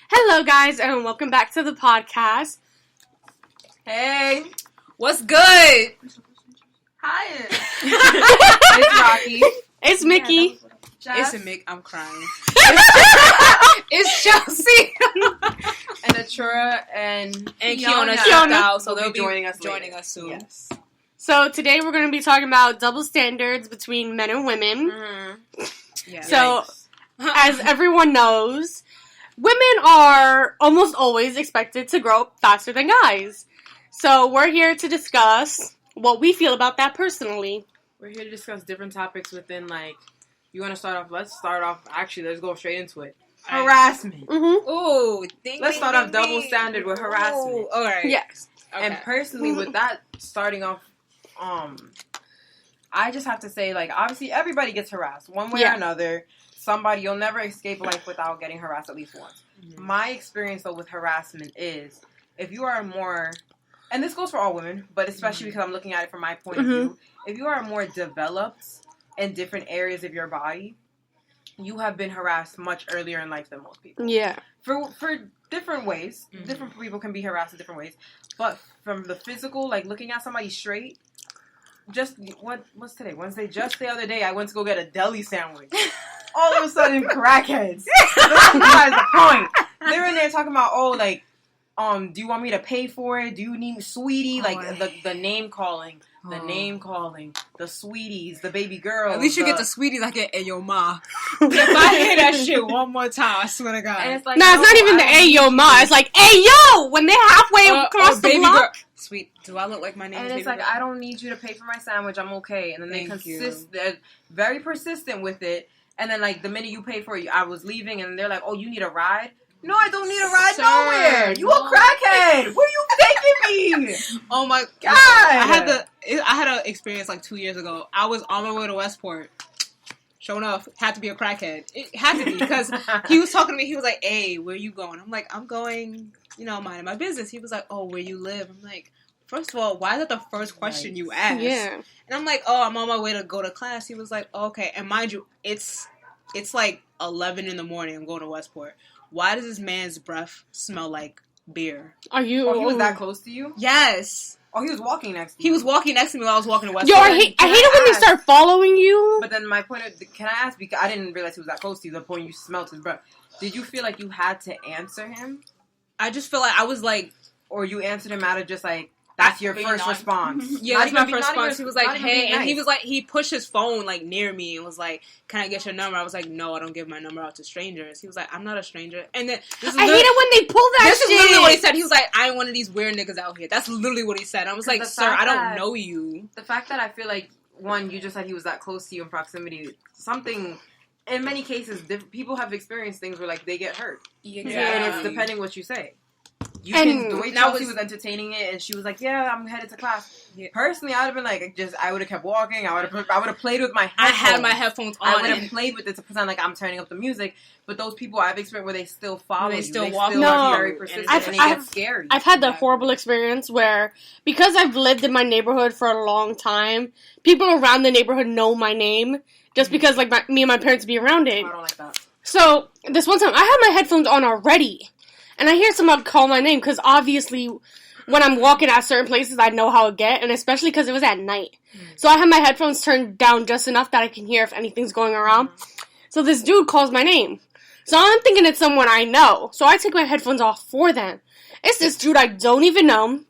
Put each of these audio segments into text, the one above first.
Hello, guys, and welcome back to the podcast. Hey, what's good? Hi. It's Rocky. It's Mickey. It's a Mick. I'm crying. It's Chelsea. And Atura and Kiona stepped out, so they'll be joining us soon. Yes. So today we're going to be talking about double standards between men and women. Yeah. So, as everyone knows, women are almost always expected to grow up faster than guys. So we're here to discuss what we feel about that personally. We're here to discuss different topics within, you want to start off? Let's go straight into it. Harassment. Mm-hmm. Ooh, Let's start off double standard with harassment. All right. Yes. Okay. And personally, with that starting off, I just have to say, obviously everybody gets harassed one way or another. You'll never escape life without getting harassed at least once. Mm-hmm. My experience, though, with harassment is, if you are more, and this goes for all women, but especially because I'm looking at it from my point of view, if you are more developed in different areas of your body, you have been harassed much earlier in life than most people. Yeah. For different ways. Mm-hmm. Different people can be harassed in different ways. But from the physical, looking at somebody straight, what's today? Wednesday? Just the other day, I went to go get a deli sandwich. All of a sudden, crackheads. That's the point. They're in there talking about, do you want me to pay for it? Do you need sweetie? The name calling. The name calling. The sweeties. The baby girls. At least you get the sweeties like at Ayo Ma. If I hear that shit one more time, I swear to God. And it's it's not even the Ayo Ma. It's like, Ayo! When they're halfway across the block. Girl. Sweet. Do I look like my name? And it's like, I don't need you to pay for my sandwich. I'm okay. And then they're very persistent with it. And then, the minute you pay for it, I was leaving, and they're like, oh, you need a ride? No, I don't need a ride nowhere. You a crackhead. Where you taking me? Oh, my God. God. I had an experience 2 years ago. I was on my way to Westport. Sure enough, had to be a crackhead. It had to be, because he was talking to me. He was like, hey, where you going? I'm like, I'm going, minding my business. He was like, oh, where you live? I'm like, first of all, why is that the first question you ask? Yeah. And I'm like, oh, I'm on my way to go to class. He was like, oh, okay. And mind you, it's 11 in the morning. I'm going to Westport. Why does this man's breath smell like beer? Are you? Oh, he was that close to you? Yes. Oh, he was walking next to you. He was walking next to me while I was walking to Westport. Yo, I hate it when they start following you. But then my point can I ask, because I didn't realize he was that close to you, the point you smelled his breath. Did you feel like you had to answer him? I just feel like I was or you answered him out of just that's your first response. Yeah, that's my first response. He was like, hey, and he was like, he pushed his phone near me and was like, can I get your number? I was like, no, I don't give my number out to strangers. He was like, I'm not a stranger. And then I hate it when they pull that shit. This is literally what he said. He was like, I ain't one of these weird niggas out here. That's literally what he said. I was like, sir, I don't know you. The fact that I feel like, one, you just said he was that close to you in proximity, something, in many cases, people have experienced things where they get hurt. Exactly. And it's depending what you say. The way Chelsea was entertaining it, and she was like, "Yeah, I'm headed to class." Yeah. Personally, I'd have been I would have kept walking. I would have played with my headphones. I had my headphones on. I would have played with it to pretend like I'm turning up the music. But those people I've experienced where they still follow you. They walk. Are very persistent, and they get scary. I've had the horrible experience where, because I've lived in my neighborhood for a long time, people around the neighborhood know my name just because me and my parents be around it. I don't like that. So this one time, I had my headphones on already. And I hear someone call my name, because obviously when I'm walking at certain places, I know how it get, and especially because it was at night. So I have my headphones turned down just enough that I can hear if anything's going around. So this dude calls my name. So I'm thinking it's someone I know. So I take my headphones off for them. It's this dude I don't even know. And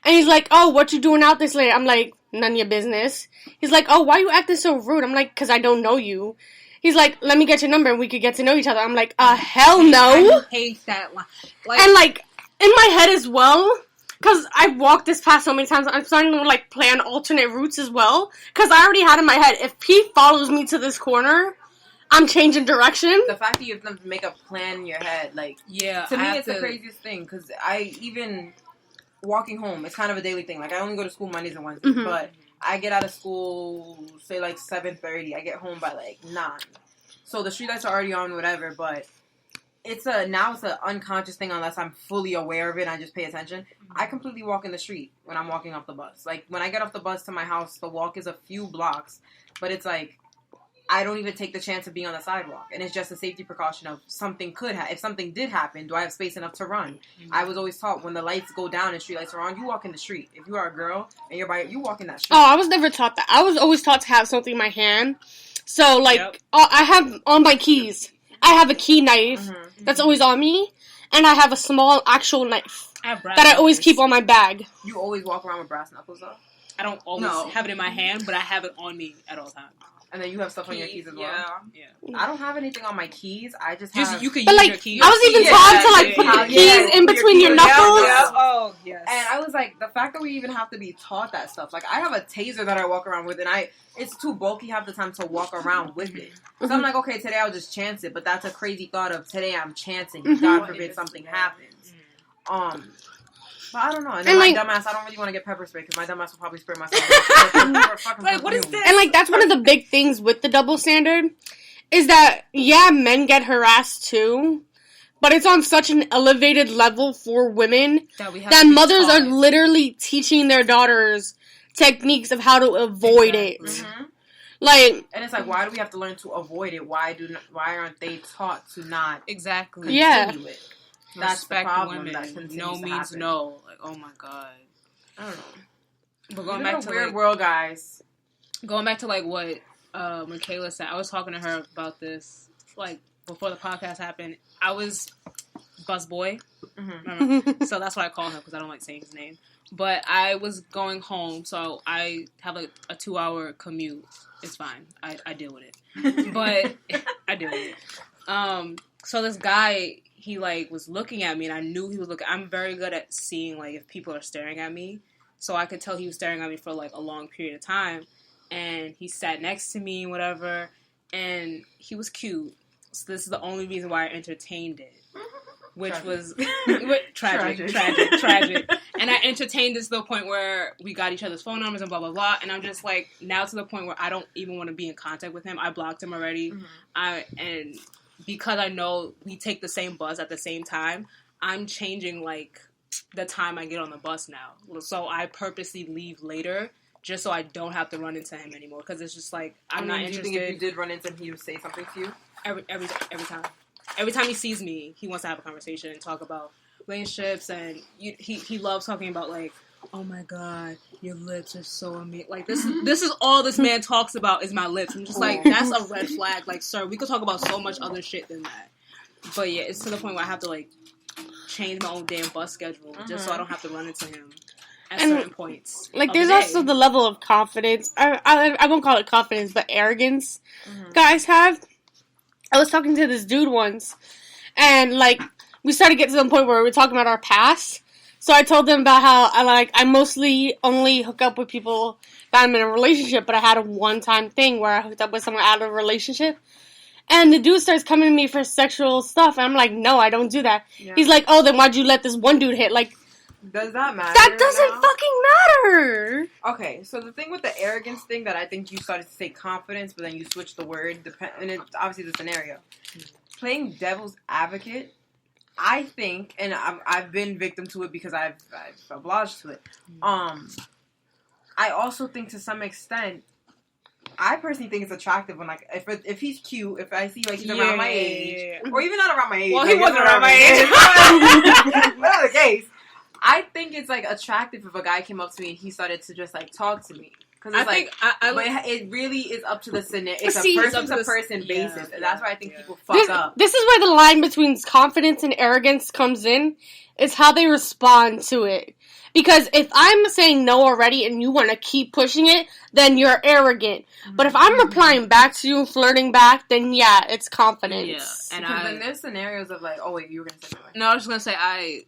he's like, oh, what you doing out this late? I'm like, none of your business. He's like, oh, why you acting so rude? I'm like, because I don't know you. He's like, let me get your number and we could get to know each other. I'm like, hell no. I hate that line. And in my head as well, because I've walked this path so many times, I'm starting to plan alternate routes as well. Because I already had in my head, if he follows me to this corner, I'm changing direction. The fact that you have to make a plan in your head, to me, it's the craziest thing. Because even walking home, it's kind of a daily thing. I only go to school Mondays and Wednesdays, but I get out of school, say 7:30. I get home by 9. So the streetlights are already on, whatever. But it's an unconscious thing unless I'm fully aware of it and I just pay attention. I completely walk in the street when I'm walking off the bus. When I get off the bus to my house, the walk is a few blocks, but it's I don't even take the chance of being on the sidewalk. And it's just a safety precaution of something could happen. If something did happen, do I have space enough to run? Mm-hmm. I was always taught when the lights go down and street lights are on, you walk in the street. If you are a girl and you walk in that street. Oh, I was never taught that. I was always taught to have something in my hand. So, like, I have on my keys. I have a key knife that's always on me. And I have a small actual knife that I always keep on my bag. You always walk around with brass knuckles, though? I don't always have it in my hand, but I have it on me at all times. And then you have stuff on your keys as well? Yeah. I don't have anything on my keys. I just you can use your keys. I was even taught to, like, put the keys in between your knuckles. Yeah. Oh, yes. And I was like, the fact that we even have to be taught that stuff. Like, I have a taser that I walk around with, and it's too bulky half the time to walk around with it. So I'm like, okay, today I'll just chance it. But that's a crazy thought of today I'm chancing. God forbid something happens. But I don't know. And then my dumbass, I don't really want to get pepper spray because my dumbass will probably spray myself. Like, what is this? And, like, that's one of the big things with the double standard is that, men get harassed too, but it's on such an elevated level for women that mothers are literally teaching their daughters techniques of how to avoid it. Mm-hmm. Like, and it's like, why do we have to learn to avoid it? Why aren't they taught to not continue it? That's respect the problem women. That no means no. Like, oh my god. I don't know. But going back to weird world, guys. Going back to like what Michaela said, I was talking to her about this like before the podcast happened. I was busboy, so that's why I call him because I don't like saying his name. But I was going home, so I have like a 2-hour commute. It's fine. I deal with it, but I deal with it. So this guy. He, like, was looking at me, and I knew he was looking. I'm very good at seeing, like, if people are staring at me. So I could tell he was staring at me for, like, a long period of time. And he sat next to me, whatever. And he was cute. So this is the only reason why I entertained it. Which was tragic. And I entertained this to the point where we got each other's phone numbers and blah, blah, blah. And I'm just, like, now to the point where I don't even want to be in contact with him. I blocked him already. And because I know we take the same bus at the same time, I'm changing, like, the time I get on the bus now. So I purposely leave later just so I don't have to run into him anymore. Because it's just, like, I'm not interested. Do you think if you did run into him, he would say something to you? Every time. Every time he sees me, he wants to have a conversation and talk about relationships. And he loves talking about, like, oh my god, your lips are so amazing. Like, this is all this man talks about is my lips. I'm just like, that's a red flag. Like, sir, we could talk about so much other shit than that. But yeah, it's to the point where I have to, like, change my own damn bus schedule just so I don't have to run into him at certain points. Like, there's also the level of confidence. I won't call it confidence, but arrogance guys have. I was talking to this dude once, and, like, we started getting to the point where we were talking about our past. So I told them about how I mostly only hook up with people that I'm in a relationship, but I had a one-time thing where I hooked up with someone out of a relationship. And the dude starts coming to me for sexual stuff, and I'm like, no, I don't do that. Yeah. He's like, oh, then why'd you let this one dude hit? Like, does that matter? That doesn't fucking matter! Okay, so the thing with the arrogance thing that I think you started to say confidence, but then you switched the word, and it's obviously the scenario. Playing devil's advocate, I think, and I've been victim to it because I've obliged to it. I also think to some extent, I personally think it's attractive when, like, if he's cute, if I see, like, he's around my age, or even not around my age. Well, he wasn't around my age. Whatever the case, I think it's, like, attractive if a guy came up to me and he started to just, like, talk to me. Because it really is up to the scenario. It's a person-to-person basis. And that's why I think people fuck up. This is where the line between confidence and arrogance comes in, is how they respond to it. Because if I'm saying no already and you want to keep pushing it, then you're arrogant. But if I'm replying back to you, flirting back, then yeah, it's confidence. Yeah, and then there's scenarios of, like, oh wait, you were going to say something. No, I was just going to say,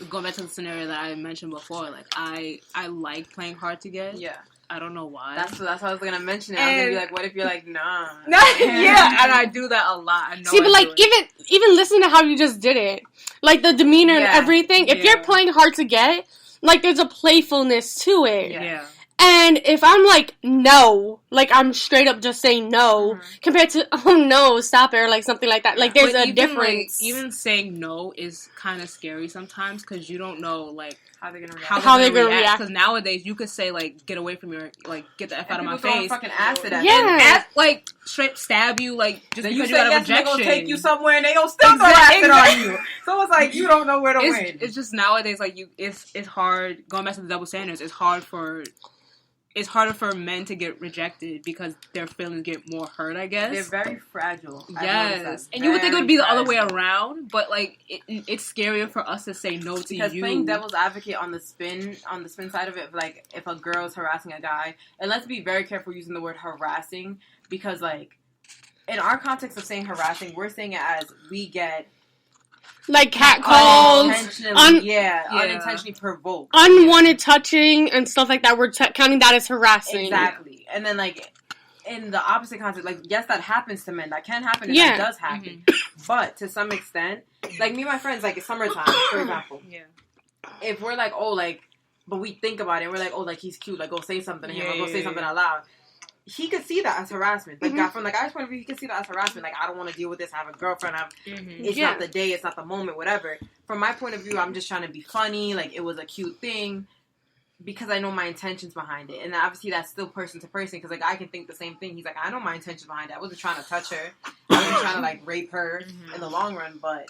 going back to the scenario that I mentioned before, like, I like playing hard to get. Yeah. I don't know why. That's how I was going to mention it. I was going to be like, what if you're like, nah. Yeah, and I do that a lot. I know. See, but, like, even listen to how you just did it. Like, the demeanor and everything. If you're playing hard to get, like, there's a playfulness to it. Yeah. And if I'm like, no, like I'm straight up just saying no, compared to, oh no, stop it, or like something like that. Like there's a difference. Like, even saying no is kind of scary sometimes because you don't know like how they're gonna react. How they're gonna react. Because nowadays you could say like, get away from your, like, get the F out of my face. Fucking acid at Yeah. Like straight stab you, like just then because you you got a say yes, rejection. they gonna take you somewhere and they gonna still throw acid on you. So it's like you don't know where to win. It's just nowadays like it's hard. Going back to the double standards, it's harder for men to get rejected because their feelings get more hurt, I guess. They're very fragile. Yes. And you would think it would be the other way around, but like it's scarier for us to say no to because you. Playing devil's advocate on the spin side of it, like if a girl's harassing a guy, and let's be very careful using the word harassing, because like in our context of saying harassing, we're saying it as we get like catcalls, unintentionally provoked, unwanted touching and stuff like that. We're counting that as harassing. Exactly. And then like in the opposite context, like yes, that happens to men. That can happen. And that does happen. But to some extent, like me and my friends, like it's summertime, for example. Yeah. If we're like, oh, like, but we think about it, we're like, oh, like he's cute, like go say something to him, or go say something out loud. He could see that as harassment. Like, from the guy's point of view, he could see that as harassment. Like, I don't want to deal with this. I have a girlfriend. It's not the day. It's not the moment. Whatever. From my point of view, I'm just trying to be funny. Like, it was a cute thing because I know my intentions behind it. And obviously, that's still person to person because, like, I can think the same thing. He's like, I know my intentions behind it. I wasn't trying to touch her. I wasn't trying to, like, rape her in the long run. But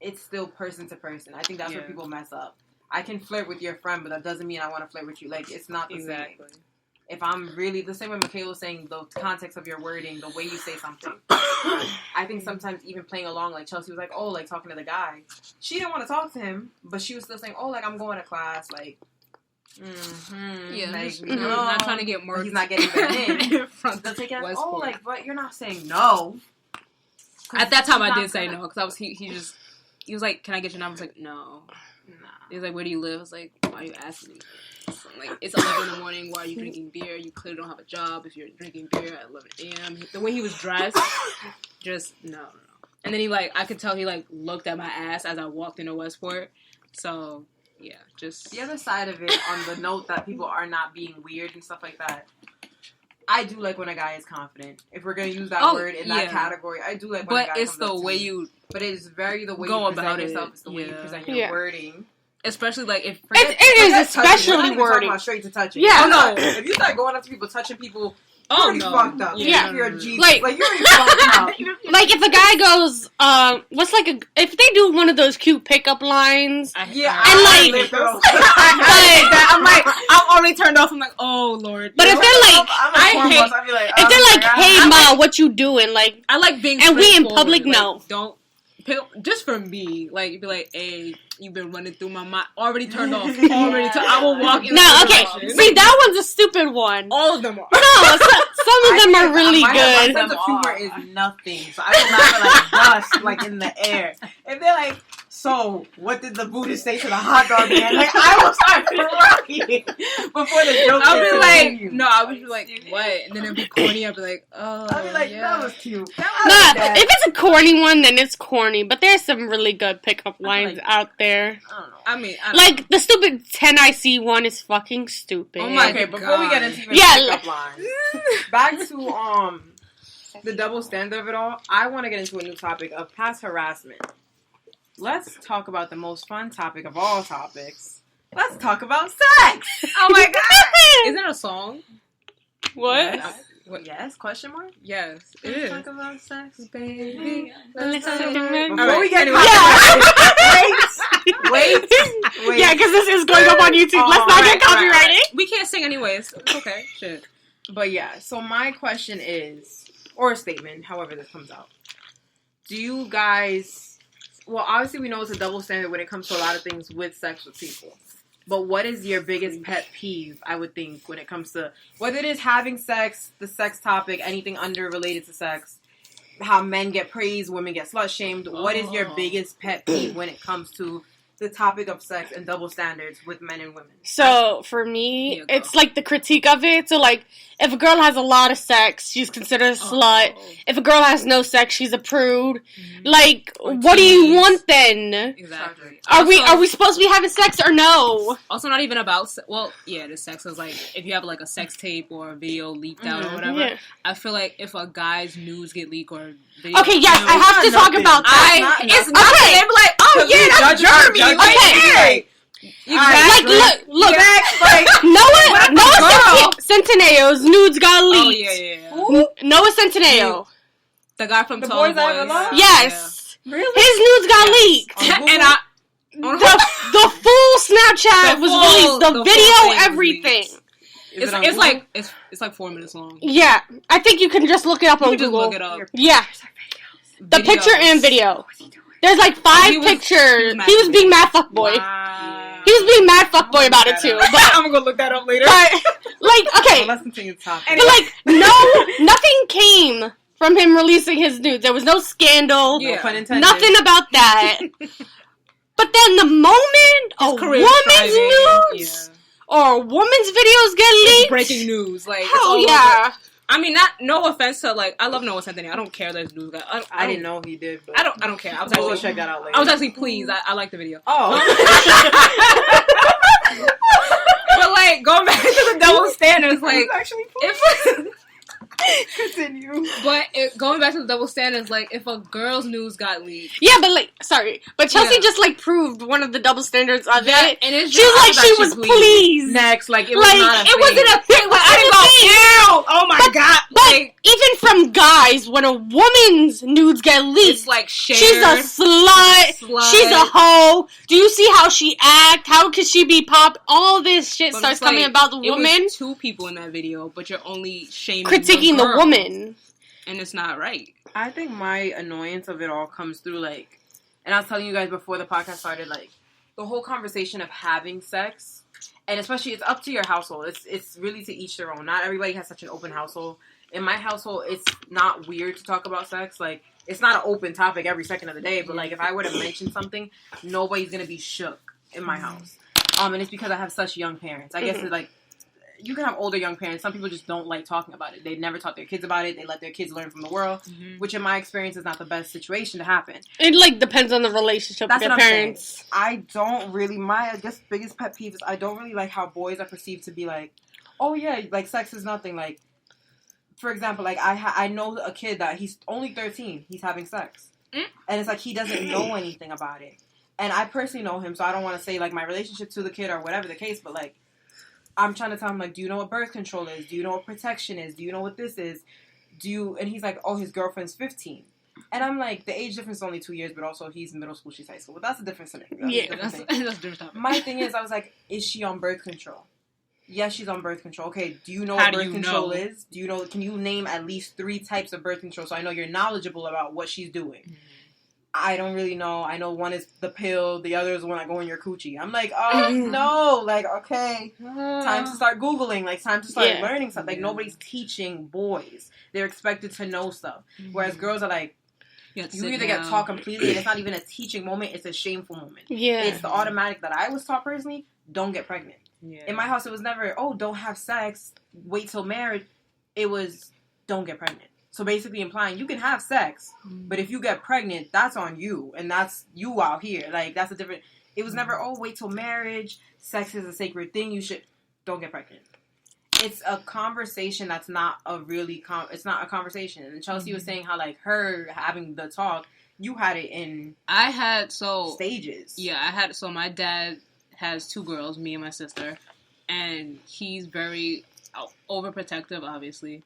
it's still person to person. I think that's where people mess up. I can flirt with your friend, but that doesn't mean I want to flirt with you. Like, it's not the same. If I'm really, the same way Michaela was saying, the context of your wording, the way you say something. I think sometimes even playing along, like Chelsea was like, oh, like talking to the guy. She didn't want to talk to him, but she was still saying, oh, like I'm going to class, like, like, no. Not trying to get more. He's not getting back in. They'll take it as, oh, like, but you're not saying no. At that time, I did say no, because he was like, can I get your number? I was like, no. He was like, where do you live? I was like, why are you asking me? So I'm like, it's 11 in the morning. Why are you drinking beer? You clearly don't have a job if you're drinking beer at 11 a.m. The way he was dressed, just no. And then I could tell he like looked at my ass as I walked into Westport. So yeah, just the other side of it. On the note that people are not being weird and stuff like that. I do like when a guy is confident. If we're gonna use that word in that category, I do like when a guy it's the way you. But it is very the way go you present about yourself. It. It's the way you present your wording. Especially like if it is especially wording. Straight to touching. Yeah, no. If you start going up to people, touching people, you're already fucked up. Yeah, if you're a G, like you're already fucked up. Like if a guy goes, if they do one of those cute pickup lines, I'm already turned off. I'm like, oh Lord. But if they're like, if they're like, hey ma, what you doing? Like, I like being, and we in public, no, don't. Just for me, like, be like, hey, you've been running through my mind. Already turned off. I will walk in. No, okay. See, that one's a stupid one. All of them are. No, some of them are really good. My sense of humor is nothing. So I will laugh like dust, like in the air. If they're like, so, what did the Buddhist say to the hot dog man? Like, I will start crying before the joke. I would be like, what? And then it'd be corny. I'd be like, oh, I'd be like, that was cute. If it's a corny one, then it's corny. But there's some really good pickup lines out there. I don't know. I mean, like the stupid 10 I see one is fucking stupid. Oh my god! Before we get into pickup lines, back to the double standard of it all. I want to get into a new topic of past harassment. Let's talk about the most fun topic of all topics. Let's talk about sex. Oh my god! Is that a song? What? Yes. Yes? Question mark? Yes, it is. Let's talk about sex, baby. Before we get wait. Yeah, because this is going up on YouTube. Let's not get copyrighted. Right. We can't sing anyways. It's okay. Shit. But yeah, so my question is, or a statement, however this comes out. Do you guys... Well, obviously we know it's a double standard when it comes to a lot of things with sex with people. But what is your biggest pet peeve, I would think, when it comes to... Whether it is having sex, the sex topic, anything under related to sex, how men get praised, women get slut-shamed. What is your biggest pet peeve when it comes to the topic of sex and double standards with men and women? So, for me, it's like the critique of it. So, like, if a girl has a lot of sex, she's considered a slut. If a girl has no sex, she's a prude. Mm-hmm. Like, what do you want then? Exactly. Are we supposed to be having sex or no? Also, not even about... Well, yeah, the sex is like... If you have, like, a sex tape or a video leaked out or whatever, I feel like if a guy's news get leaked or... Video, okay, yes, I have to talk about that. It's nothing. They're like, oh, yeah, that's Jeremy. Okay. Look. Noah Centineo's nudes got leaked. Oh, yeah. Noah Centineo. The guy from the Tall Boys I Love? Yes. Yeah. Really? His nudes got leaked. And the full Snapchat was released. The video, everything. It's like 4 minutes long. Yeah. I think you can just look it up on Google. Just look it up. Yeah. The picture and video. There's like 5 pictures. He was being mad fuckboy. Wow. He was being mad fuckboy about it too. But I'm gonna go look that up later. But, like, okay. But like, nothing came from him releasing his nudes. There was no scandal. Yeah. No pun intended. Nothing about that. But then the moment a woman's nudes or a woman's videos get leaked, it's breaking news. Like, hell yeah. I mean, no offense to, like, I love Noah Centineo. I don't care that news guy. I didn't know he did. But I don't care. I was actually check that out later. I was actually pleased. I like the video. Oh. But like, going back to the double standards, like, actually continue. But going back to the double standards, like, if a girl's news got leaked. Yeah, but like, sorry. But Chelsea just like proved one of the double standards of it. And it's she was pleased. Next, like, it was not a it wasn't a thing. Like, I didn't go, ew! Oh my god. But even from guys, when a woman's nudes get leaked, it's like shared. She's a slut. She's a hoe. Do you see how she act? How could she be pop? All this shit starts coming about the woman. It was 2 people in that video, but you're only shaming critiquing the woman. And it's not right. I think my annoyance of it all comes through, like, and I was telling you guys before the podcast started, like, the whole conversation of having sex, and especially it's up to your household. It's really to each their own. Not everybody has such an open household. In my household, it's not weird to talk about sex. Like, it's not an open topic every second of the day, but, like, if I were to mention something, nobody's going to be shook in my house. And it's because I have such young parents. I guess it's, like, you can have older young parents. Some people just don't like talking about it. They never taught their kids about it. They let their kids learn from the world, which in my experience is not the best situation to happen. It, like, depends on the relationship with your parents. Saying. I don't really, my, I guess, biggest pet peeve is I don't really like how boys are perceived to be like, oh yeah, like, sex is nothing. Like, for example, like, I know a kid that he's only 13. He's having sex. And it's like he doesn't know anything about it. And I personally know him, so I don't want to say, like, my relationship to the kid or whatever the case, but, like, I'm trying to tell him, like, do you know what birth control is? Do you know what protection is? Do you know what this is? And he's like, oh, his girlfriend's 15. And I'm like, the age difference is only 2 years, but also he's middle school, she's high school. But that's a different scenario. That's a different topic. My thing is, I was like, is she on birth control? Yes, she's on birth control. Okay, do you know what birth control is? Do you know, can you name at least 3 types of birth control so I know you're knowledgeable about what she's doing? I don't really know. I know one is the pill, the other is when I go in your coochie. I'm like, oh, no. Like, okay. Time to start Googling. Like, time to start learning something. Like, nobody's teaching boys. They're expected to know stuff. Whereas girls are like, you either get taught completely, and it's not even a teaching moment, it's a shameful moment. Yeah. It's the automatic that I was taught personally, don't get pregnant. Yeah. In my house, it was never, oh, don't have sex, wait till marriage. It was, don't get pregnant. So basically implying you can have sex, but if you get pregnant, that's on you. And that's you out here. Like, that's a different... It was never, oh, wait till marriage. Sex is a sacred thing. You should... Don't get pregnant. It's a conversation that's not a really... it's not a conversation. And Chelsea was saying how, like, her having the talk, you had it in... I had, stages. Yeah, I had... So my dad has 2 girls, me and my sister. And he's very overprotective, obviously.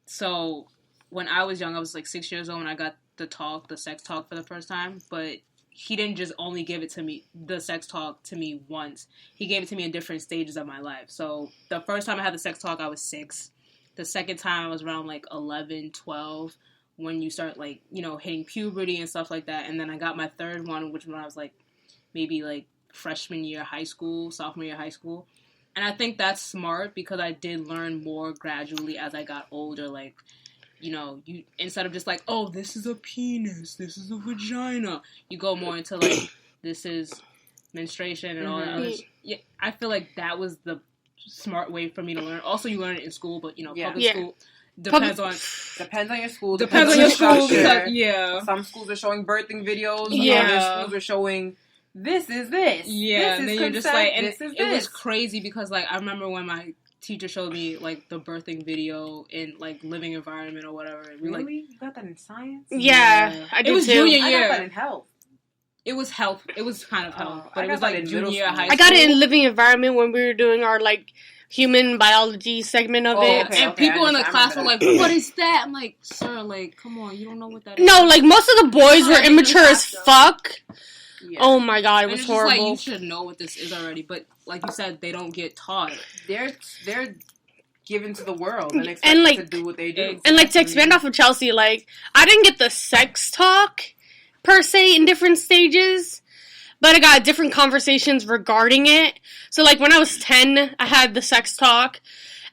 So... When I was young, I was like 6 years old when I got the sex talk for the first time. But he didn't just only give it to me, the sex talk to me once. He gave it to me in different stages of my life. So the first time I had the sex talk, I was 6. The second time I was around like 11, 12, when you start like, you know, hitting puberty and stuff like that. And then I got my third one, which when I was like maybe like freshman year high school, sophomore year high school. And I think that's smart because I did learn more gradually as I got older, like... You know, you instead of just like, oh, this is a penis, this is a vagina, you go more into like, this is menstruation and all that other I feel like that was the smart way for me to learn. Also, you learn it in school, but, public school depends on your school. Depends on your school. Because, some schools are showing birthing videos. Yeah. Other schools are showing this is this. Yeah, this and is then you're just like, and this is it was this. crazy because, like, I remember when my teacher showed me, like, the birthing video in, like, living environment or whatever. And we, really? You got that in science? Yeah, I did it was too. junior I year. got that in health. It was health. It was kind of health, but I it was got that like in junior middle year, school. high school. I got it in living environment when we were doing our, like, human biology segment of it. Okay, and people in the class were like, "What is that?" I'm like, "Sir, like, come on, you don't know what that is." No, like, most of the boys were immature as fuck. Yeah. Oh my god, it And was it's just horrible. like, you should know what this is already, but like you said, they don't get taught. They're given to the world and And, expected like, to do what they do. And, like, to expand off of Chelsea, like, I didn't get the sex talk, per se, in different stages, but I got different conversations regarding it. So, like, when I was 10, I had the sex talk,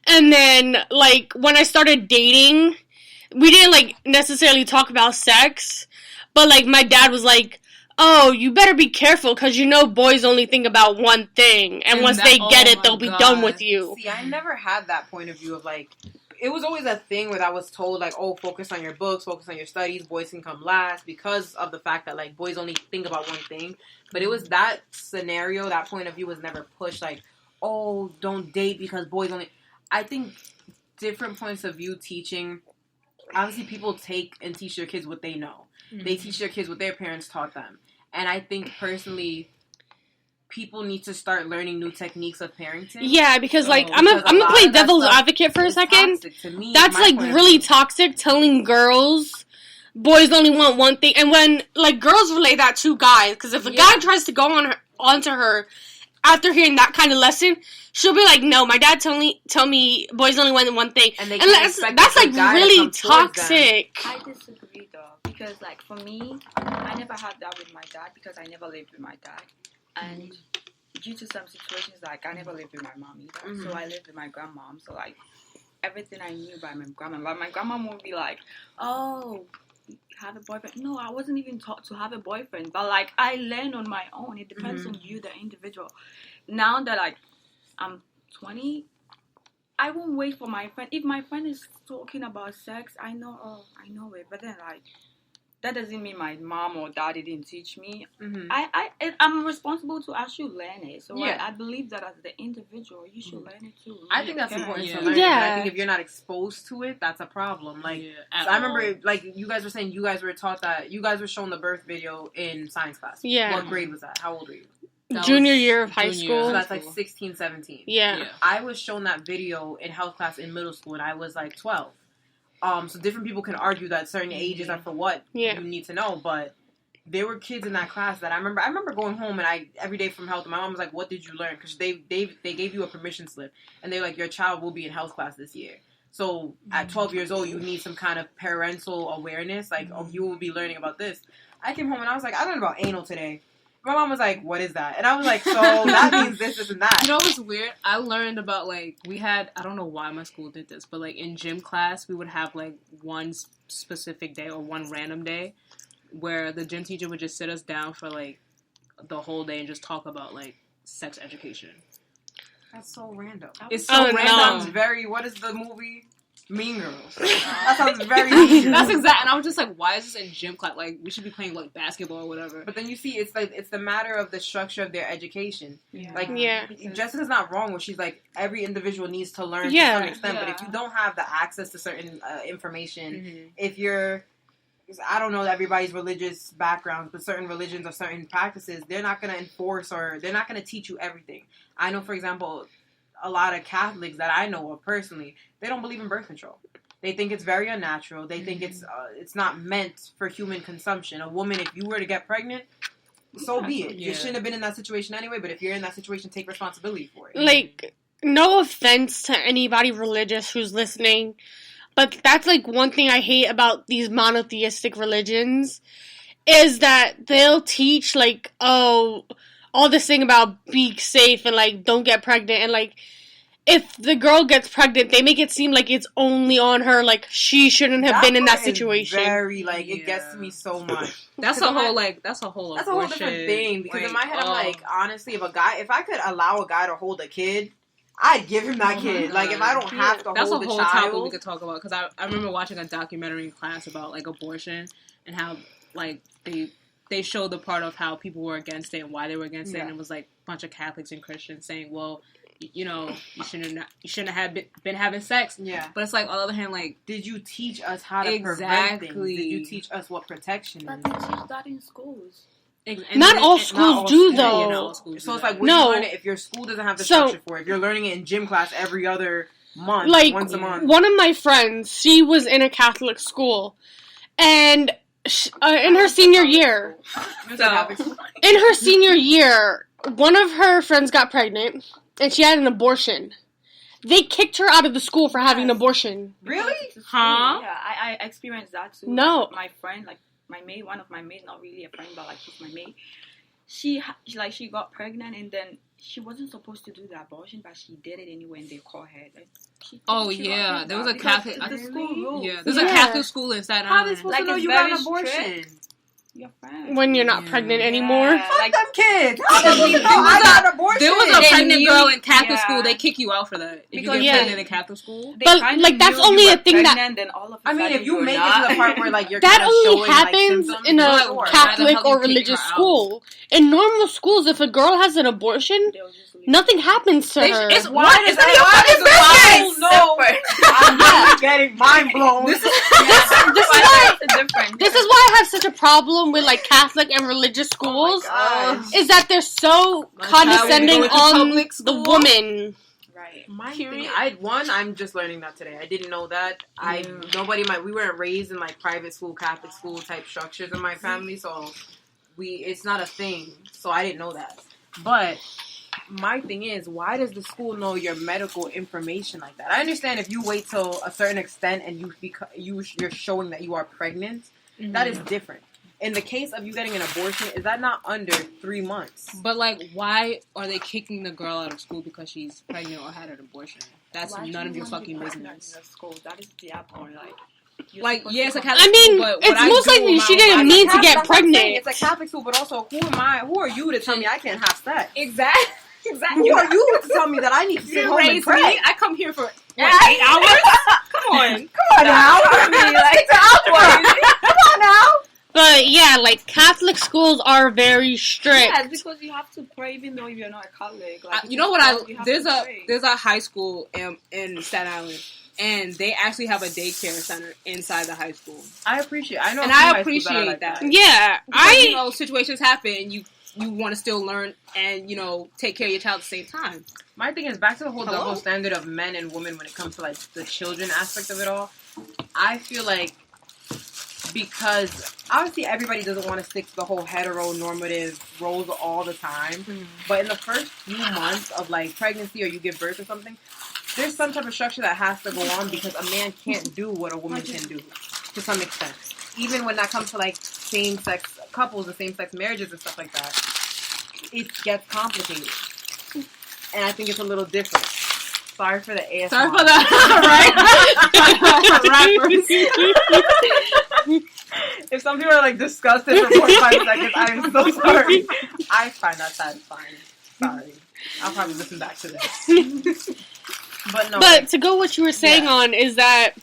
and then, like, when I started dating, we didn't, like, necessarily talk about sex, but, like, my dad was like, oh, you better be careful, because boys only think about one thing, and once they get it, they'll be done with you. See, I never had that point of view of, like, it was always a thing where I was told, like, oh, focus on your books, focus on your studies, boys can come last, because of the fact that, like, boys only think about one thing. But it was that scenario, that point of view was never pushed, like, oh, don't date because boys only... I think different points of view teaching, obviously people take and teach their kids what they know. Mm-hmm. They teach their kids what their parents taught them. And I think, personally, people need to start learning new techniques of parenting. Yeah, because, like, I'm gonna play devil's advocate for a second. To me, that's, like, really toxic, telling girls boys only want one thing. And when, like, girls relay that to guys, because if a guy tries to go onto her after hearing that kind of lesson, she'll be like, no, my dad tell me boys only want one thing. And that's like, really toxic. I disagree, though, because, like, for me, I never had that with my dad, because I never lived with my dad. And due to some situations, like, I never lived with my mom either. Mm-hmm. So I lived with my grandmom. So, like, everything I knew by my grandma. Like, my grandma would be like, oh, have a boyfriend. No, I wasn't even taught to have a boyfriend. But, like, I learned on my own. It depends on you, the individual. Now that, like, I'm 20, I won't wait for my friend. If my friend is talking about sex, I know it. But then, like, that doesn't mean my mom or daddy didn't teach me. Mm-hmm. I'm responsible to actually learn it. So I believe that as the individual, you should learn it too. I think that's important to learn. Yeah. But I think if you're not exposed to it, that's a problem. Like, so I remember, like, you guys were saying you guys were taught that, you guys were shown the birth video in science class. Yeah. What grade was that? How old were you? Junior year of high school. So that's like 16, 17. Yeah. I was shown that video in health class in middle school, and I was like 12. So different people can argue that certain ages are for what you need to know, but there were kids in that class that I remember going home, and every day from health, my mom was like, what did you learn? Because they gave you a permission slip, and they're like, your child will be in health class this year. So at 12 years old, you need some kind of parental awareness, like, oh, you will be learning about this. I came home and I was like, I learned about anal today. My mom was like, what is that? And I was like, so that means this, and that. You know what's weird? I learned about, like, we had, I don't know why my school did this, but, like, in gym class, we would have, like, one specific day or one random day where the gym teacher would just sit us down for, like, the whole day and just talk about, like, sex education. That's so random. It's so random. That sounds very, what is the movie? Mean Girls. That sounds very Mean Girls. That's exact. And I was just like, why is this in gym class? Like, we should be playing, like, basketball or whatever. But then you see, it's like, it's the matter of the structure of their education. Yeah. Like, Jessica's not wrong when she's like, every individual needs to learn to some extent. But if you don't have the access to certain information, if you're, I don't know everybody's religious backgrounds, but certain religions or certain practices, they're not going to enforce, or they're not going to teach you everything. I know, for example, a lot of Catholics that I know of personally, they don't believe in birth control. They think it's very unnatural. They think it's not meant for human consumption. A woman, if you were to get pregnant, so be it. You shouldn't have been in that situation anyway, but if you're in that situation, take responsibility for it. Like, no offense to anybody religious who's listening, but that's, like, one thing I hate about these monotheistic religions, is that they'll teach, like, oh, all this thing about be safe and, like, don't get pregnant, and, like, if the girl gets pregnant, they make it seem like it's only on her, like she shouldn't have been in that situation. Very it gets to me so much. That's a whole different thing. Because in my head, I'm like, honestly, if I could allow a guy to hold a kid, I'd give him that kid. Like, if I don't have to hold the child. That's a whole topic we could talk about. Because I remember watching a documentary in class about, like, abortion and how, like, they showed the part of how people were against it and why they were against it. And it was, like, a bunch of Catholics and Christians saying, well, you know, you shouldn't have been having sex. Yeah. But it's like, on the other hand, like... Did you teach us how to prevent things? Did you teach us what protection is? But they teach that in schools. Not all schools do, though. Yeah, so it's like, when you learn it, if your school doesn't have the structure for it, if you're learning it in gym class every other month, like, once a month. One of my friends, she was in a Catholic school, and in her senior year, one of her friends got pregnant, and she had an abortion. They kicked her out of the school for having an abortion. Really? Huh? Yeah, I experienced that too. No. My friend, like, my maid, one of my maids, not really a friend, but like she's my maid. She got pregnant and then she wasn't supposed to do the abortion, but she did it anyway, and they caught her. There was a Catholic. The school rules. Yeah, there's a Catholic school in Staten Island. How are they supposed to know you got an abortion? Your friend. When you're not pregnant anymore. Yeah, fuck them kids. How are they supposed to know I got an abortion? There was a pregnant girl in Catholic school. They kick you out for that. If you get pregnant in Catholic school. But, like, that's only a thing that... Then all of I mean, if you make it to the part where, like, you're that kind of only showing, happens like, in a Catholic or religious school. In normal schools, if a girl has an abortion, nothing happens to her. Why does that your business? No, I'm not getting mind blown. This is why I have such a problem with, like, Catholic and religious schools. Is that they're so condescending on the woman. Right. I'm just learning that today. I didn't know that. We weren't raised in, like, private school, Catholic school type structures in my family, so it's not a thing. So I didn't know that. But my thing is, why does the school know your medical information like that? I understand if you wait till a certain extent and you're showing that you are pregnant, that is different. In the case of you getting an abortion, is that not under 3 months? But, like, why are they kicking the girl out of school because she's pregnant or had an abortion? That's none of your fucking business. That is the point, like... It's a Catholic I mean, school, but it's most likely she didn't mean to get pregnant. It's a Catholic school, but also, who are you to tell me I can't have sex? Exactly. Who are you to tell me that I need to sit home and pray? I come here for 8 hours? Come on now. Come on now. But yeah, like, Catholic schools are very strict. Yeah, because you have to pray even though you're not a Catholic. Like, you know what? There's a high school in Staten Island, and they actually have a daycare center inside the high school. I appreciate that. Yeah, because, situations happen, and you want to still learn and, take care of your child at the same time. My thing is, back to the whole double standard of men and women when it comes to, like, the children aspect of it all. I feel like, because obviously everybody doesn't want to stick to the whole heteronormative roles all the time. But in the first few months of, like, pregnancy or you give birth or something, there's some type of structure that has to go on because a man can't do what a woman can do to some extent. Even when that comes to, like, same-sex couples and same-sex marriages and stuff like that, it gets complicated. And I think it's a little different. Sorry for the ASMR. Sorry for that. Right? If some people are, like, disgusted for 45 seconds, I am so sorry. I find that satisfying. Sorry. I'll probably listen back to this. But to go what you were saying on is that,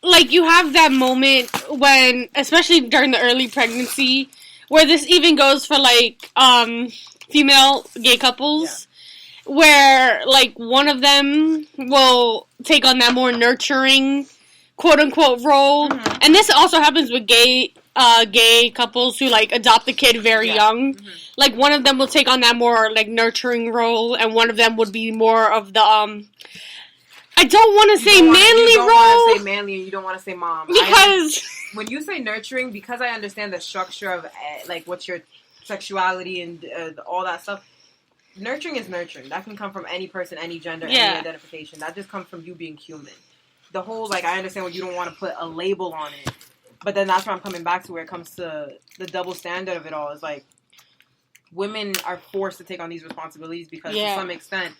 like, you have that moment when, especially during the early pregnancy, where this even goes for, like, female gay couples, where, like, one of them will take on that more nurturing, quote-unquote, role. And this also happens with gay couples who, like, adopt a kid very young. Like, one of them will take on that more, like, nurturing role, and one of them would be more of the, I don't want to say manly role. You don't want to say manly and you don't want to say mom. Because... when you say nurturing, because I understand the structure of, like, what's your sexuality and all that stuff, nurturing is nurturing. That can come from any person, any gender, any identification. That just comes from you being human. The whole, like, I understand when you don't want to put a label on it. But then that's where I'm coming back to where it comes to the double standard of it all. Is like, women are forced to take on these responsibilities because to some extent,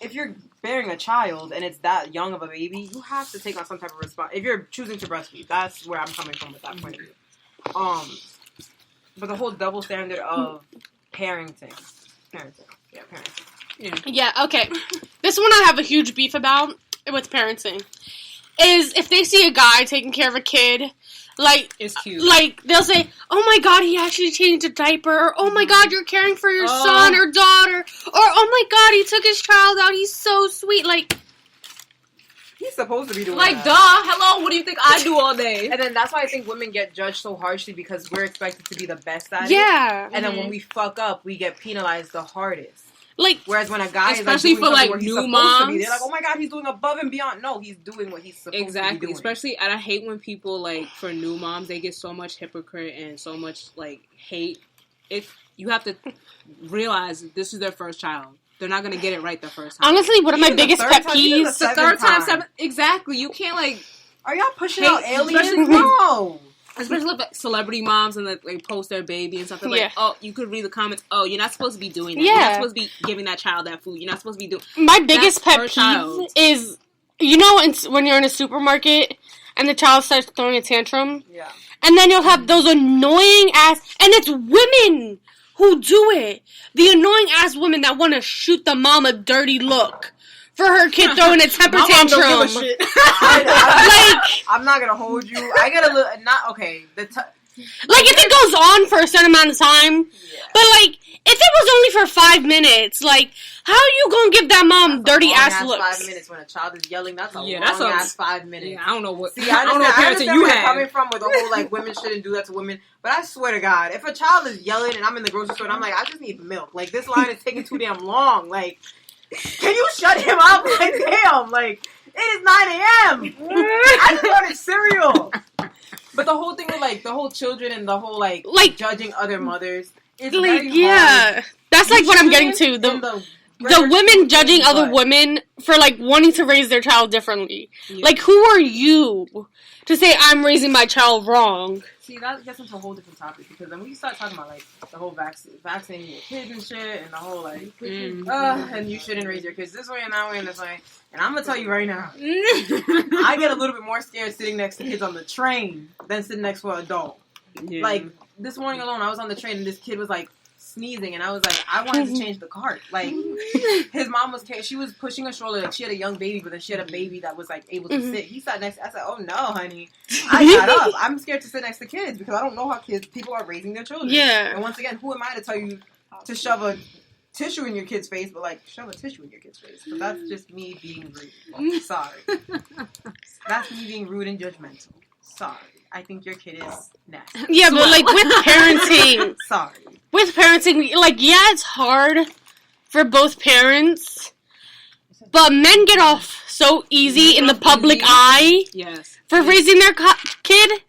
if you're bearing a child and it's that young of a baby, you have to take on some type of response. If you're choosing to breastfeed, that's where I'm coming from with that point of view. But the whole double standard of parenting. Yeah, okay. This one I have a huge beef about with parenting. Is if they see a guy taking care of a kid, like, it's cute. Like, they'll say, oh my god, he actually changed a diaper, or oh my god, you're caring for your son or daughter, or oh my god, he took his child out, he's so sweet, like... He's supposed to be doing like, that. duh, hello, what do you think I do all day? And then that's why I think women get judged so harshly, because we're expected to be the best at it. Yeah. And then when we fuck up, we get penalized the hardest. Like, whereas when a guy especially is like, for like doing new moms, be, they're like, "Oh my god, he's doing above and beyond." No, he's doing what he's supposed to be doing. Especially, and I hate when people like for new moms they get so much hypocrite and so much like hate. If you have to realize this is their first child, they're not gonna get it right the first time. Honestly, one of my biggest pet peeves. The third time, seventh, exactly. You can't like. Are y'all pushing out aliens? No. Especially like celebrity moms and they post their baby and stuff. They're like, oh, you could read the comments. Oh, you're not supposed to be doing that. You're not supposed to be giving that child that food. You're not supposed to be doing. My biggest pet peeve is, you know, when you're in a supermarket and the child starts throwing a tantrum. Yeah. And then you'll have those annoying ass, and it's women who do it. The annoying ass women that want to shoot the mom a dirty look for her kid throwing a temper tantrum. Don't give a shit. I'm not gonna hold you. I get a little like if it goes on for a certain amount of time, but like if it was only for 5 minutes, like how are you gonna give that mom dirty ass looks? 5 minutes when a child is yelling. That's a long ass 5 minutes. Yeah, I don't know what. See, I don't know what parenting you have. Coming from with the whole like women shouldn't do that to women, but I swear to God, if a child is yelling and I'm in the grocery store and I'm like, I just need milk. Like this line is taking too damn long. Like. Can you shut him up? Like, damn, like, it is 9 a.m. I just wanted cereal. But the whole thing with, like, the whole children and the whole, like judging other mothers, it's like, very hard. That's, like, what I'm getting to. The women judging other women for, like, wanting to raise their child differently. Yeah. Like, who are you to say I'm raising my child wrong? See, that gets into a whole different topic, because then we start talking about, like, the whole vaccinating your kids and shit, and the whole, like, and you shouldn't raise your kids this way and that way and this way. And I'm going to tell you right now, I get a little bit more scared sitting next to kids on the train than sitting next to an adult. Yeah. Like, this morning alone, I was on the train, and this kid was, like, sneezing, and I was like, I wanted to change the cart. Like, his mom she was pushing a stroller, like, she had a young baby, but then she had a baby that was, like, able to sit. He sat next, I said, oh no, honey. I got up. I'm scared to sit next to kids, because I don't know how people are raising their children. Yeah. And once again, who am I to tell you to shove a tissue in your kid's face, but, like, shove a tissue in your kid's face. But that's just me being rude. Sorry. That's me being rude and judgmental. Sorry. I think your kid is nasty. Yeah, but, like, with parenting... Sorry. With parenting, like, yeah, it's hard for both parents, but men get off so easy in the public eye for raising their kid.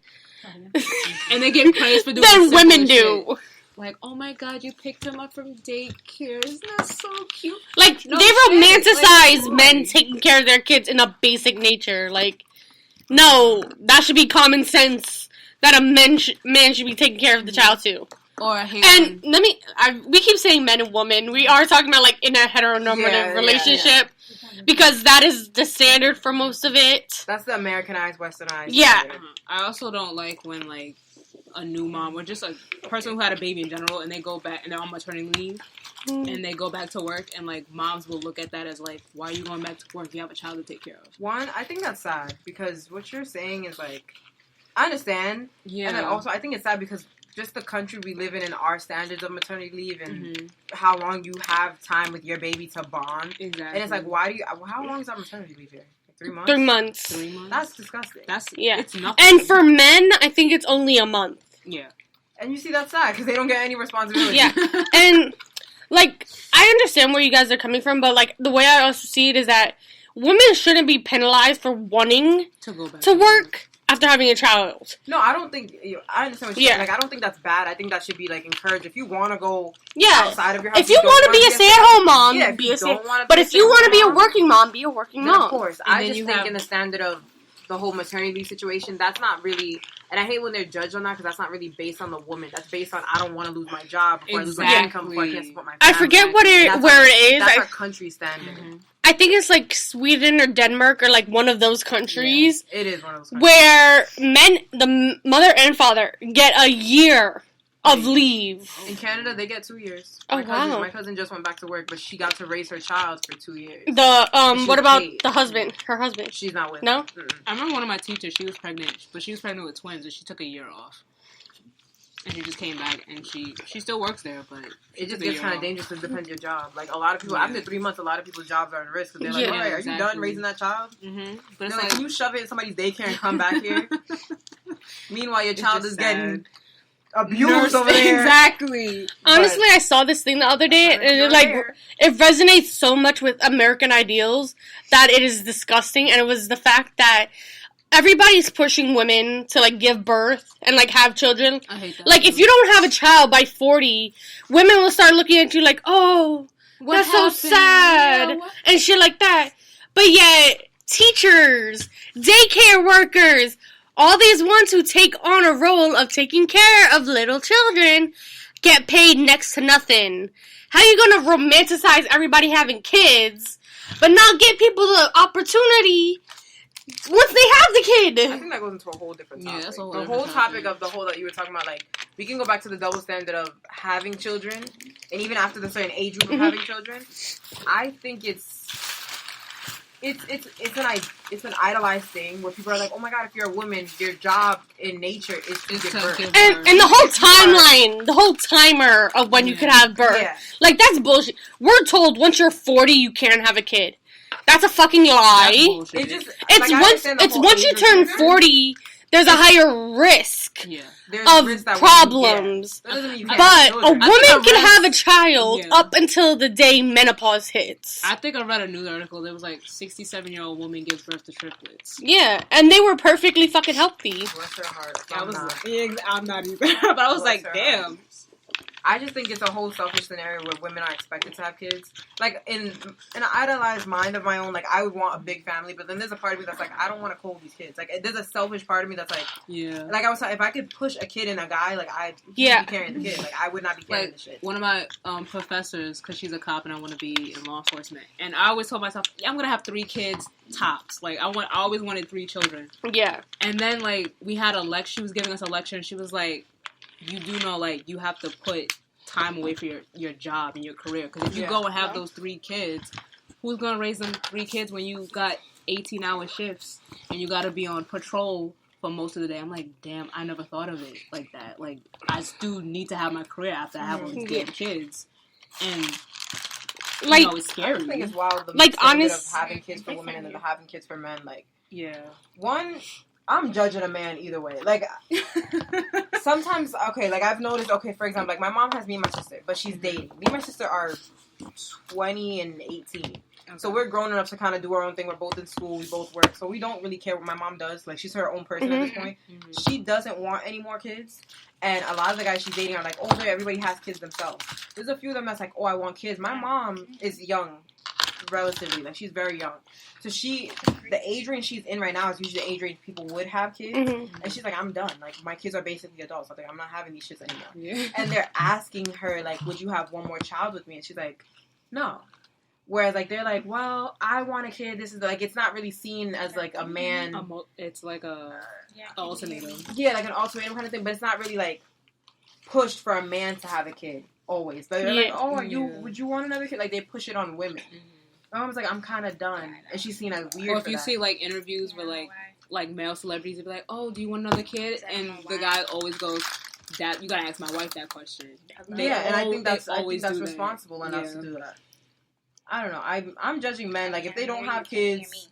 And they get praised for doing than women do. Like, oh my god, you picked him up from daycare. Isn't that so cute? Like, they romanticize men taking care of their kids in a basic nature. Like, no, that should be common sense that a man should be taking care of the child too. Or I hate and we keep saying men and women. We are talking about, like, in a heteronormative relationship. Yeah. Because that is the standard for most of it. That's the Americanized, westernized. Yeah. I also don't like when, like, a new mom or just a person who had a baby in general and they go back and they're on maternity leave and they go back to work and, like, moms will look at that as, like, why are you going back to work? You have a child to take care of. One, I think that's sad because what you're saying is, like, I understand. Yeah. And then also I think it's sad because just the country we live in our standards of maternity leave and how long you have time with your baby to bond. Exactly. And it's like, how long is our maternity leave here? 3 months? 3 months. 3 months? That's disgusting. It's nothing. And for men, I think it's only a month. Yeah. And you see that's sad because they don't get any responsibility. Yeah. And, like, I understand where you guys are coming from, but, like, the way I also see it is that women shouldn't be penalized for wanting to go back to work after having a child. No, I don't think... I understand what you're saying. Like, I don't think that's bad. I think that should be, like, encouraged. If you want to go outside of your house... If you want to be a stay-at-home mom, be a stay-at-home. But if you want to be a working mom, be a working mom. Of course. I just think in the standard of the whole maternity leave situation, that's not really And I hate when they're judged on that because that's not really based on the woman. That's based on I don't want to lose my job before I lose my income before I can't support my family. I forget where it is. That's our country standard. Mm-hmm. I think it's like Sweden or Denmark or like one of those countries. Yeah, it is one of those countries. Where men, the mother and father, get a year of leave. In Canada, they get 2 years. Oh, wow. My cousin just went back to work, but she got to raise her child for 2 years. What about the husband? Her husband? She's not with No? Mm-mm. I remember one of my teachers, she was pregnant, but she was pregnant with twins, and she took a year off. And she just came back, and she still works there, but it just gets kind of dangerous because it depends on your job. Like, a lot of people, after 3 months, a lot of people's jobs are at risk. Because they're like, are you done raising that child? Mm-hmm. But They're it's like, can you shove it in somebody's daycare and come back here? Meanwhile, your child is getting abused over there. Exactly. Honestly, I saw this thing the other day, and it resonates so much with American ideals that it is disgusting, and it was the fact that everybody's pushing women to, like, give birth and, like, have children. I hate that. Like, if you don't have a child by 40, women will start looking at you like, oh, that's so sad, and shit like that. But yet, teachers, daycare workers, all these ones who take on a role of taking care of little children get paid next to nothing. How are you going to romanticize everybody having kids, but not give people the opportunity once they have the kid? I think that goes into a whole different topic. Yeah, that's a whole the whole topic of the whole that you were talking about, like, we can go back to the double standard of having children, and even after the certain age group of having children, I think it's an idolized thing where people are like, oh my god, if you're a woman, your job in nature is to give birth. And the whole timeline, the whole timer of when you could have birth, like, that's bullshit. We're told once you're 40, you can't have a kid. That's a fucking lie. It's once you turn 40, there's a higher risk of problems. But a woman can have a child up until the day menopause hits. I think I read a news article that was like 67-year-old woman gives birth to triplets. Yeah, and they were perfectly fucking healthy. Bless her heart. I'm not either. But I was like, damn. I just think it's a whole selfish scenario where women are expected to have kids. Like, in an idolized mind of my own, like, I would want a big family, but then there's a part of me that's like, I don't want to hold these kids. Like, there's a selfish part of me that's like, like I was saying, if I could push a kid in a guy, like, I'd be carrying the kid. Like, I would not be carrying the shit. One of my professors, because she's a cop and I want to be in law enforcement, and I always told myself, I'm going to have 3 kids tops. Like, I always wanted 3 children. Yeah. And then, like, we had a lecture, she was giving us a lecture, and she was like, you do know, like, you have to put time away for your job and your career. Because if you go and have those 3 kids, who's going to raise them 3 kids when you got 18-hour shifts and you got to be on patrol for most of the day? I'm like, damn, I never thought of it like that. Like, I still need to have my career after I have all these damn kids. And, like, you know, it's scary. I think it's wild, the like, of having kids for women and then having kids for men. Like, one, I'm judging a man either way. Like, sometimes, okay, like, I've noticed, okay, for example, like, my mom has me and my sister, but she's dating. Me and my sister are 20 and 18. Okay. So we're grown enough to kind of do our own thing. We're both in school. We both work. So we don't really care what my mom does. Like, she's her own person at this point. Mm-hmm. She doesn't want any more kids. And a lot of the guys she's dating are, like, older. Everybody has kids themselves. There's a few of them that's like, oh, I want kids. My mom is young. Relatively, like, she's very young, so the age range she's in right now is usually the age range people would have kids, and she's like, I'm done, like, my kids are basically adults, like, I'm not having these shits anymore. And they're asking her, like, would you have one more child with me? And she's like, no. Whereas, like, they're like, well, I want a kid. This is, like, it's not really seen as, like, a man. It's like a ultimatum. Yeah, like an ultimatum kind of thing, but it's not really, like, pushed for a man to have a kid always. But they're like, oh, would you want another kid? Like, they push it on women. My mom's like, I'm kind of done. And she's seen as weird. Or if you see, like, interviews where, like male celebrities, they'll be like, oh, do you want another kid? And the guy always goes, that you gotta ask my wife that question. And I think that's responsible enough to do that. I don't know. I'm judging men. Like, if they don't have kids,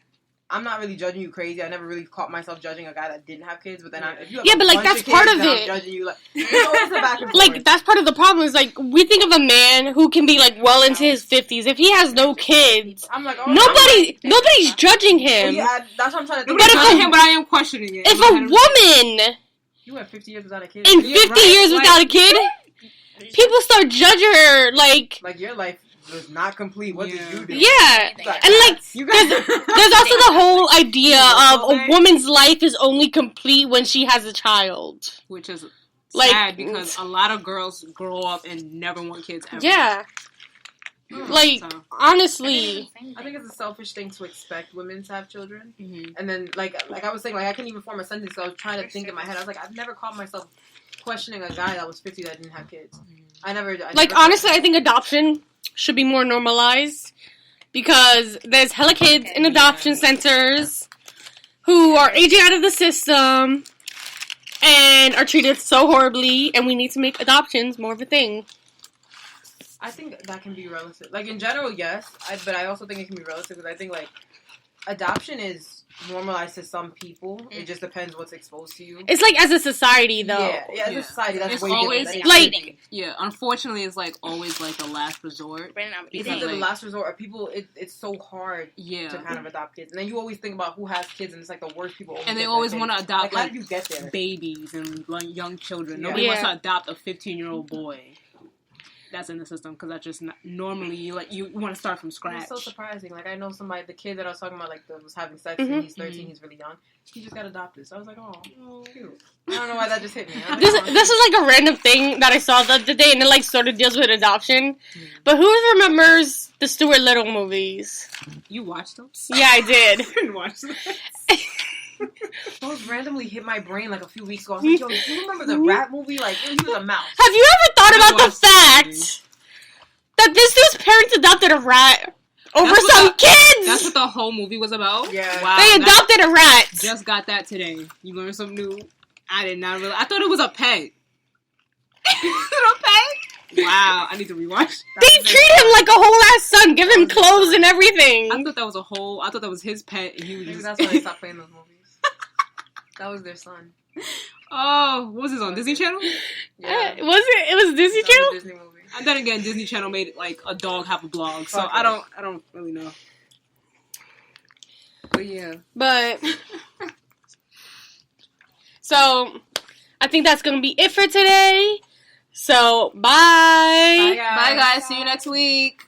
I'm not really judging you crazy. I never really caught myself judging a guy that didn't have kids. But then, if you have but, like, that's part of it. I'm judging you. Like, it's always a back and forth. Like, that's part of the problem. Is, like, we think of a man who can be, like, well into his 50s. If he has no kids, I'm like, nobody's judging him. Yeah, that's what I'm trying to think. But I am questioning it. If a woman, you went 50 years without a kid, in 50 years without a kid, people start judging her like your life was not complete. What did you do? Yeah. Like, And, like, You guys, there's also the whole idea of a woman's life is only complete when she has a child. which is Like, sad because a lot of girls grow up and never want kids ever. Yeah. Like, So, honestly. I think it's a selfish thing to expect women to have children. mhm. And then, like I was saying, like, I couldn't even form a sentence, so I was trying to think in my head. I was like, I've never caught myself questioning a guy that was 50 that didn't have kids. I never Honestly, I think adoption should be more normalized. Because there's hella kids in adoption centers who are aging out of the system and are treated so horribly, and we need to make adoptions more of a thing. I think that can be relative. Like, in general, yes. But I also think it can be relative because I think, like, adoption is normalized to some people. It just depends what's exposed to you. It's like as a society, though. Yeah, as a society, that's It's way always different. like yeah. Unfortunately, it's like always like the last resort. Because like, the last resort are people, it's so hard Yeah, to kind of adopt kids. And then you always think about who has kids, and it's like the worst people. and they always want to adopt Like, how did you get there? babies and like young children. Yeah. Nobody wants Yeah. to adopt a 15-year-old boy. That's in the system because that's just not, normally you want to start from scratch. It's so surprising. Like, I know somebody, the kid that I was talking about, like, that was having sex, Mhm. and he's 13, he's really young. He just got adopted. So I was like, oh, cute. I don't know why that just hit me. I was this like, oh. this is like a random thing that I saw the other day, and it like sort of deals with adoption. But who remembers the Stuart Little movies? You watched those? Yeah, I did. I didn't watch them. Those randomly hit my brain like a few weeks ago. I was like, yo, do you remember the rat movie? Like, he was a mouse. Have you ever thought I about the watched the fact that this dude's parents adopted a rat over That's what some the- kids? That's what the whole movie was about? Yeah. Wow. They that- adopted a rat. Just got that today. You learned something new. I did not really. I thought it was a pet. Is it a pet? Wow. I need to rewatch. They treat him like a whole ass son, give him clothes and everything. I thought that was a whole. I thought that was his pet. And he was Maybe just. that's why they stopped playing those movies. That was their son. Oh, what was this on Disney Channel? Yeah. Was it? It was Disney That was Channel? a Disney movie. And then again, Disney Channel made like a dog have a blog, so Fuck I it. don't really know. But yeah. But so I think that's gonna be it for today. So bye. Bye, guys. Bye guys. See you next week.